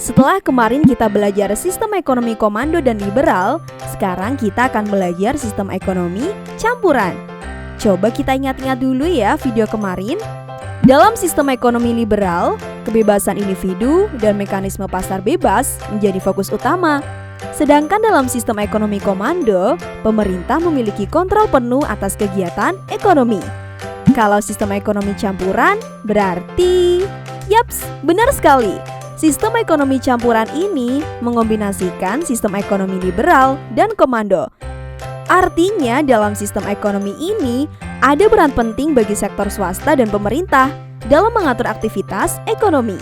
Setelah kemarin kita belajar sistem ekonomi komando dan liberal, sekarang kita akan belajar sistem ekonomi campuran. Coba kita ingat-ingat dulu ya video kemarin. Dalam sistem ekonomi liberal, kebebasan individu dan mekanisme pasar bebas menjadi fokus utama. Sedangkan dalam sistem ekonomi komando, pemerintah memiliki kontrol penuh atas kegiatan ekonomi. Kalau sistem ekonomi campuran, berarti... Yaps, benar sekali. Sistem ekonomi campuran ini mengombinasikan sistem ekonomi liberal dan komando. Artinya dalam sistem ekonomi ini ada peran penting bagi sektor swasta dan pemerintah dalam mengatur aktivitas ekonomi.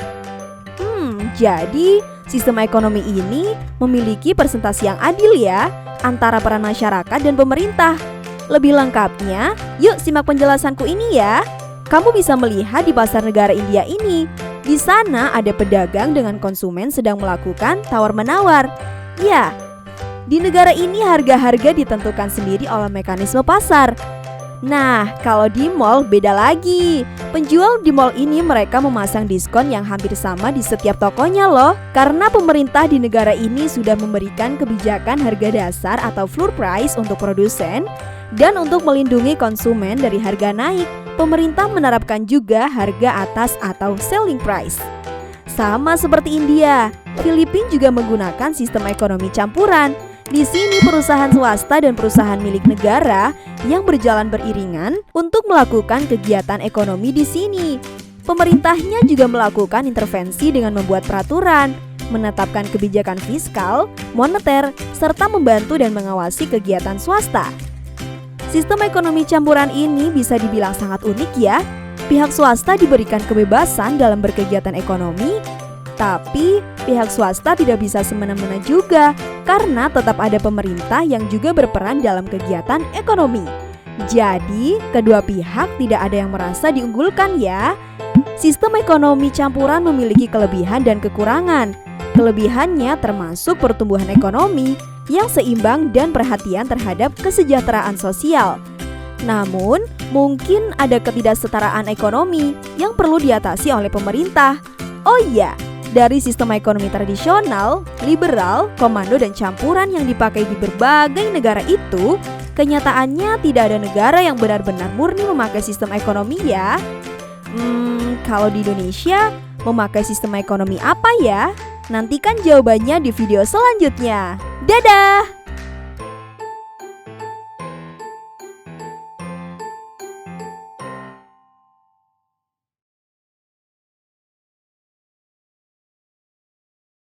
Jadi sistem ekonomi ini memiliki presentasi yang adil ya antara peran masyarakat dan pemerintah. Lebih lengkapnya, yuk simak penjelasanku ini ya. Kamu bisa melihat di pasar negara India ini. Di sana ada pedagang dengan konsumen sedang melakukan tawar-menawar. Ya, di negara ini harga-harga ditentukan sendiri oleh mekanisme pasar. Nah, kalau di mall beda lagi. Penjual di mall ini mereka memasang diskon yang hampir sama di setiap tokonya loh. Karena pemerintah di negara ini sudah memberikan kebijakan harga dasar atau floor price untuk produsen. Dan untuk melindungi konsumen dari harga naik, pemerintah menerapkan juga harga atas atau selling price. Sama seperti India, Filipina juga menggunakan sistem ekonomi campuran. Di sini perusahaan swasta dan perusahaan milik negara yang berjalan beriringan untuk melakukan kegiatan ekonomi di sini. Pemerintahnya juga melakukan intervensi dengan membuat peraturan, menetapkan kebijakan fiskal, moneter, serta membantu dan mengawasi kegiatan swasta. Sistem ekonomi campuran ini bisa dibilang sangat unik ya. Pihak swasta diberikan kebebasan dalam berkegiatan ekonomi, tapi pihak swasta tidak bisa semena-mena juga karena tetap ada pemerintah yang juga berperan dalam kegiatan ekonomi. Jadi, kedua pihak tidak ada yang merasa diunggulkan ya. Sistem ekonomi campuran memiliki kelebihan dan kekurangan. Kelebihannya termasuk pertumbuhan ekonomi yang seimbang dan perhatian terhadap kesejahteraan sosial. Namun, mungkin ada ketidaksetaraan ekonomi yang perlu diatasi oleh pemerintah. Oh iya, dari sistem ekonomi tradisional, liberal, komando, dan campuran yang dipakai di berbagai negara itu, kenyataannya tidak ada negara yang benar-benar murni memakai sistem ekonomi ya. Kalau di Indonesia, memakai sistem ekonomi apa ya? Nantikan jawabannya di video selanjutnya. Dadah!